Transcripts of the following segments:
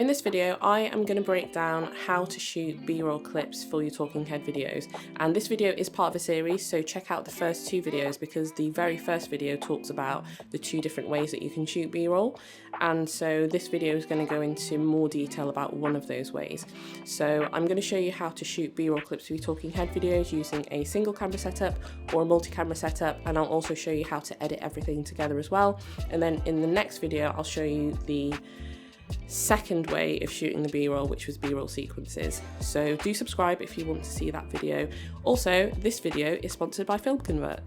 In this video, I am going to break down how to shoot B-roll clips for your talking head videos, and this video is part of a series, so check out the first two videos because the very first video talks about the two different ways that you can shoot B-roll, and so this video is going to go into more detail about one of those ways. So I'm going to show you how to shoot B-roll clips for your talking head videos using a single camera setup or a multi-camera setup, and I'll also show you how to edit everything together as well. And then in the next video I'll show you the second way of shooting the B-roll, which was B-roll sequences. So do subscribe if you want to see that video. Also, this video is sponsored by FilmConvert.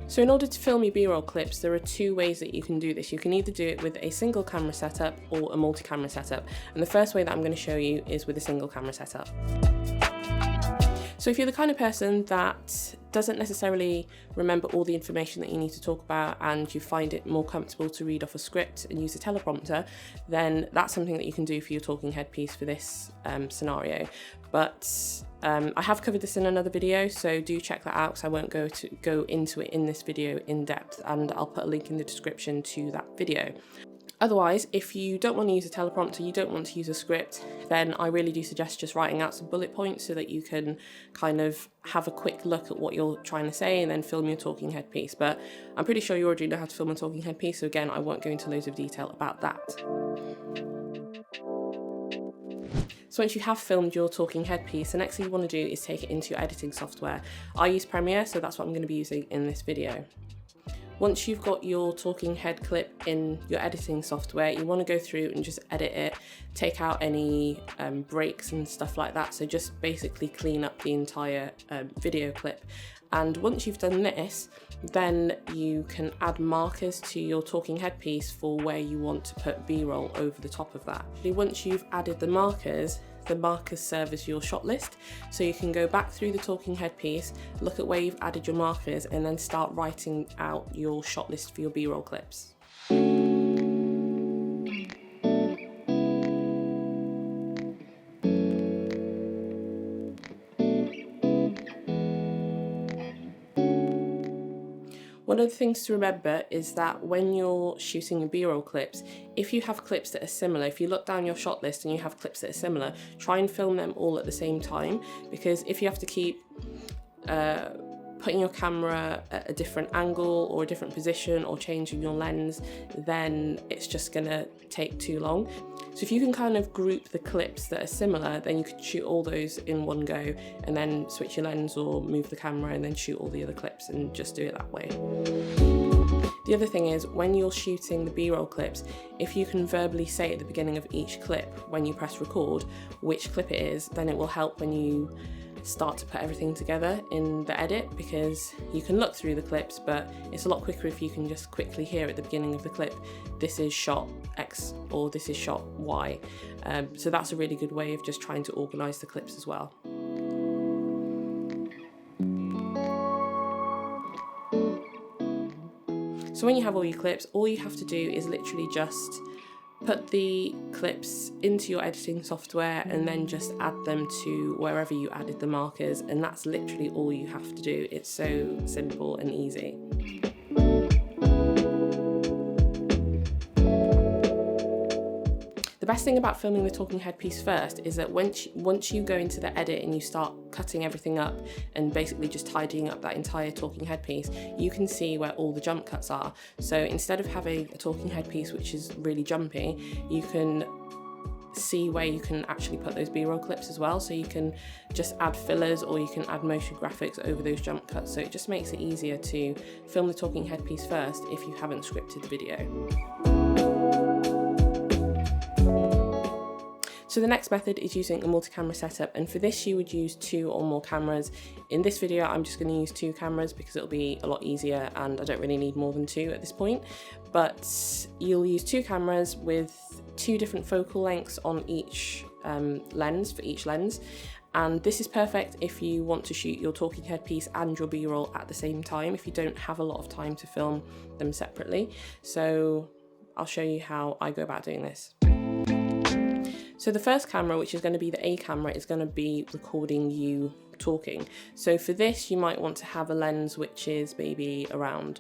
So in order to film your B-roll clips, there are two ways that you can do this. You can either do it with a single camera setup or a multi-camera setup. And the first way that I'm going to show you is with a single camera setup. So if you're the kind of person that doesn't necessarily remember all the information that you need to talk about and you find it more comfortable to read off a script and use a teleprompter, then that's something that you can do for your talking head piece for this scenario. But I have covered this in another video, so do check that out because I won't go into it in this video in depth, and I'll put a link in the description to that video. Otherwise, if you don't want to use a teleprompter, you don't want to use a script, then I really do suggest just writing out some bullet points so that you can kind of have a quick look at what you're trying to say and then film your talking head piece. But I'm pretty sure you already know how to film a talking head piece, so again, I won't go into loads of detail about that. So once you have filmed your talking head piece, the next thing you want to do is take it into your editing software. I use Premiere, so that's what I'm going to be using in this video. Once you've got your talking head clip in your editing software, you want to go through and just edit it, take out any breaks and stuff like that. So just basically clean up the entire video clip. And once you've done this, then you can add markers to your talking head piece for where you want to put B-roll over the top of that. Once you've added the markers serve as your shot list, so you can go back through the talking head piece, look at where you've added your markers, and then start writing out your shot list for your B-roll clips. One of the things to remember is that when you're shooting your B-roll clips, if you have clips that are similar, if you look down your shot list and you have clips that are similar, try and film them all at the same time, because if you have to keep putting your camera at a different angle or a different position or changing your lens, then it's just gonna take too long. So if you can kind of group the clips that are similar, then you could shoot all those in one go and then switch your lens or move the camera and then shoot all the other clips and just do it that way. The other thing is, when you're shooting the B-roll clips, if you can verbally say at the beginning of each clip when you press record which clip it is, then it will help when you start to put everything together in the edit, because you can look through the clips, but it's a lot quicker if you can just quickly hear at the beginning of the clip, this is shot X or this is shot Y. So that's a really good way of just trying to organise the clips as well. So when you have all your clips, all you have to do is literally just put the clips into your editing software and then just add them to wherever you added the markers, and that's literally all you have to do. It's so simple and easy. The best thing about filming the talking head piece first is that once you go into the edit and you start cutting everything up and basically just tidying up that entire talking head piece, you can see where all the jump cuts are. So instead of having a talking head piece which is really jumpy, you can see where you can actually put those B-roll clips as well. So you can just add fillers or you can add motion graphics over those jump cuts. So it just makes it easier to film the talking head piece first if you haven't scripted the video. So the next method is using a multi-camera setup, and for this you would use 2 or more cameras. In this video I'm just going to use 2 cameras because it'll be a lot easier and I don't really need more than 2 at this point. But you'll use 2 cameras with 2 different focal lengths on each lens, for each lens. And this is perfect if you want to shoot your talking head piece and your B-roll at the same time, if you don't have a lot of time to film them separately. So I'll show you how I go about doing this. So the first camera, which is going to be the A camera, is going to be recording you talking. So for this, you might want to have a lens which is maybe around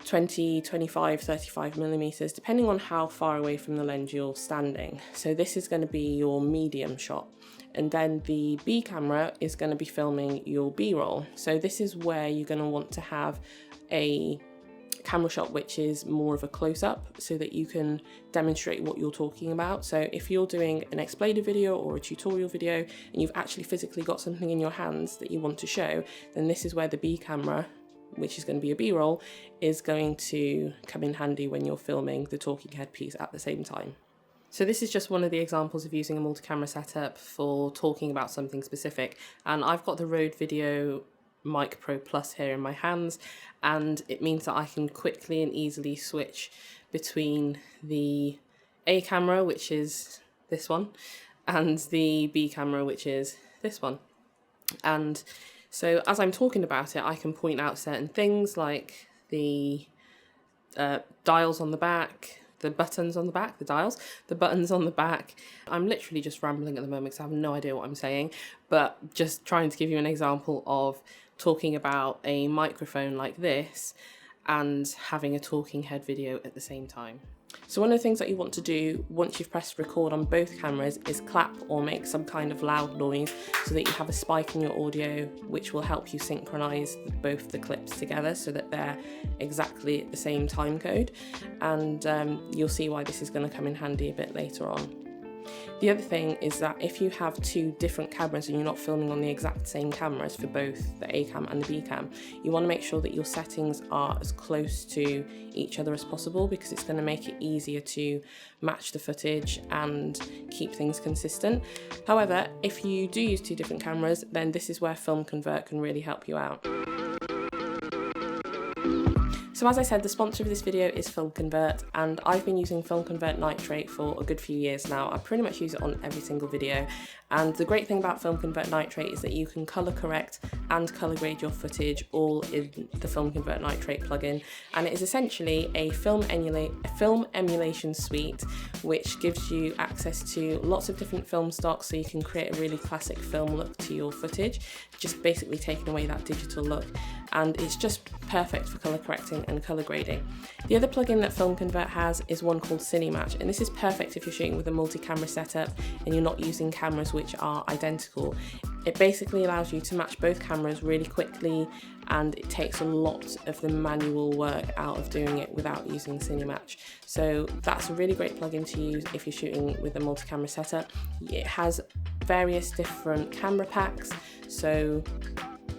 20, 25, 35 millimeters, depending on how far away from the lens you're standing. So this is going to be your medium shot. And then the B camera is going to be filming your B-roll. So this is where you're going to want to have a camera shot which is more of a close-up so that you can demonstrate what you're talking about. So if you're doing an explainer video or a tutorial video and you've actually physically got something in your hands that you want to show, then this is where the B camera, which is going to be a B-roll, is going to come in handy when you're filming the talking head piece at the same time. So this is just one of the examples of using a multi-camera setup for talking about something specific, and I've got the Rode Video Mic Pro Plus here in my hands, and it means that I can quickly and easily switch between the A camera, which is this one, and the B camera, which is this one. And so as I'm talking about it, I can point out certain things like the dials on the back, the buttons on the back, the buttons on the back. I'm literally just rambling at the moment because I have no idea what I'm saying, but just trying to give you an example of talking about a microphone like this and having a talking head video at the same time. So one of the things that you want to do once you've pressed record on both cameras is clap or make some kind of loud noise so that you have a spike in your audio, which will help you synchronize both the clips together so that they're exactly at the same time code. And you'll see why this is going to come in handy a bit later on. The other thing is that if you have two different cameras and you're not filming on the exact same cameras for both the A cam and the B cam, you want to make sure that your settings are as close to each other as possible, because it's going to make it easier to match the footage and keep things consistent. However, if you do use two different cameras, then this is where FilmConvert can really help you out. So as I said, the sponsor of this video is FilmConvert, and I've been using FilmConvert Nitrate for a good few years now. I pretty much use it on every single video, and the great thing about FilmConvert Nitrate is that you can colour correct and colour grade your footage all in the FilmConvert Nitrate plugin, and it is essentially a film emulation suite which gives you access to lots of different film stocks so you can create a really classic film look to your footage, just basically taking away that digital look, and it's just perfect for colour correcting and colour grading. The other plugin that FilmConvert has is one called Cinematch, and this is perfect if you're shooting with a multi-camera setup and you're not using cameras which are identical. It basically allows you to match both cameras really quickly, and it takes a lot of the manual work out of doing it without using Cinematch. So that's a really great plugin to use if you're shooting with a multi-camera setup. It has various different camera packs, so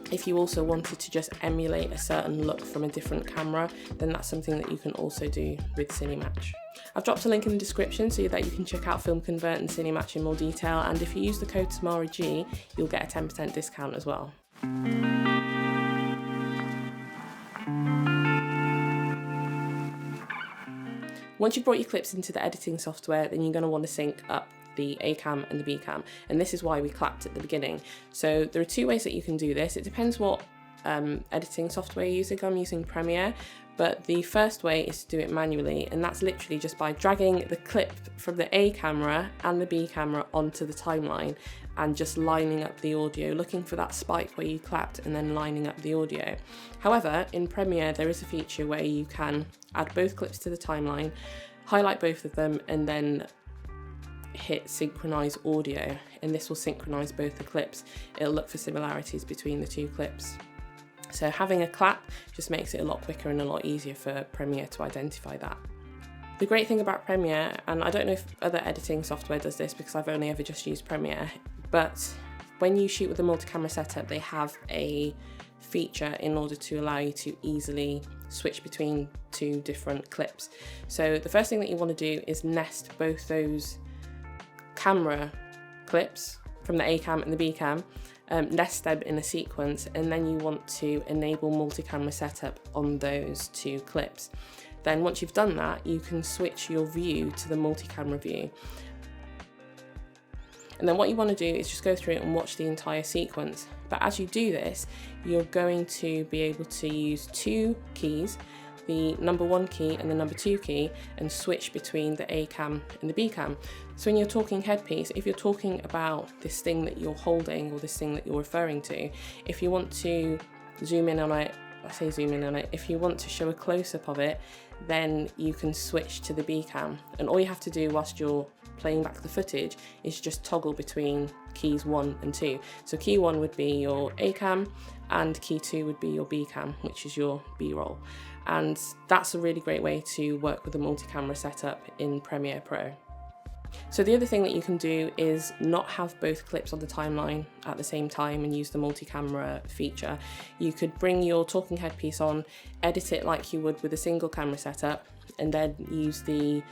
if you also wanted to just emulate a certain look from a different camera, then that's something that you can also do with Cinematch. I've dropped a link in the description so that you can check out FilmConvert and Cinematch in more detail, and if you use the code TamaraG, you'll get a 10% discount as well. Once you've brought your clips into the editing software, then you're going to want to sync up the A cam and the B cam, and this is why we clapped at the beginning. So there are two ways that you can do this. It depends what editing software you're using. I'm using Premiere, but the first way is to do it manually, and that's literally just by dragging the clip from the A camera and the B camera onto the timeline and just lining up the audio, looking for that spike where you clapped and then lining up the audio. However, in Premiere there is a feature where you can add both clips to the timeline, highlight both of them, and then hit synchronize audio, and this will synchronize both the clips. It'll look for similarities between the two clips. So having a clap just makes it a lot quicker and a lot easier for Premiere to identify that. The great thing about Premiere, and I don't know if other editing software does this because I've only ever just used Premiere, but when you shoot with a multi-camera setup, they have a feature in order to allow you to easily switch between two different clips. So the first thing that you want to do is nest both those camera clips from the A cam and the B cam, nest them in a sequence, and then you want to enable multi-camera setup on those two clips. Then once you've done that, you can switch your view to the multi-camera view. And then what you want to do is just go through it and watch the entire sequence. But as you do this, you're going to be able to use two keys, the number 1 key and the number 2 key, and switch between the A cam and the B cam. So when you're talking headpiece, if you're talking about this thing that you're holding or this thing that you're referring to, if you want to zoom in on it I say zoom in on it, if you want to show a close-up of it, then you can switch to the B cam, and all you have to do whilst you're playing back the footage is just toggle between keys 1 and 2. So key 1 would be your A cam and key 2 would be your B cam, which is your B-roll. And that's a really great way to work with the multi-camera setup in Premiere Pro. So the other thing that you can do is not have both clips on the timeline at the same time and use the multi-camera feature. You could bring your talking head piece on, edit it like you would with a single camera setup, and then use the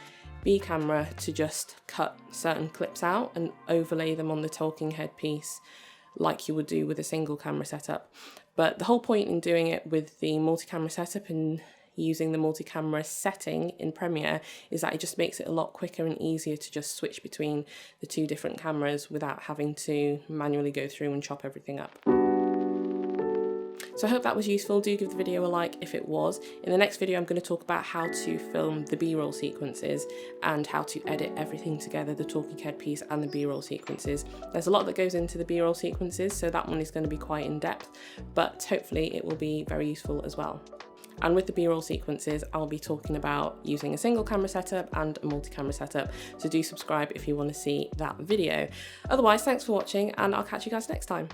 B camera to just cut certain clips out and overlay them on the talking head piece like you would do with a single camera setup. But the whole point in doing it with the multi-camera setup and using the multi-camera setting in Premiere is that it just makes it a lot quicker and easier to just switch between the two different cameras without having to manually go through and chop everything up. So I hope that was useful. Do give the video a like if it was. In the next video I'm going to talk about how to film the B-roll sequences and how to edit everything together, the talking head piece and the B-roll sequences. There's a lot that goes into the B-roll sequences, so that one is going to be quite in depth, but hopefully it will be very useful as well. And with the B-roll sequences, I'll be talking about using a single camera setup and a multi-camera setup. So do subscribe if you want to see that video. Otherwise, thanks for watching and I'll catch you guys next time.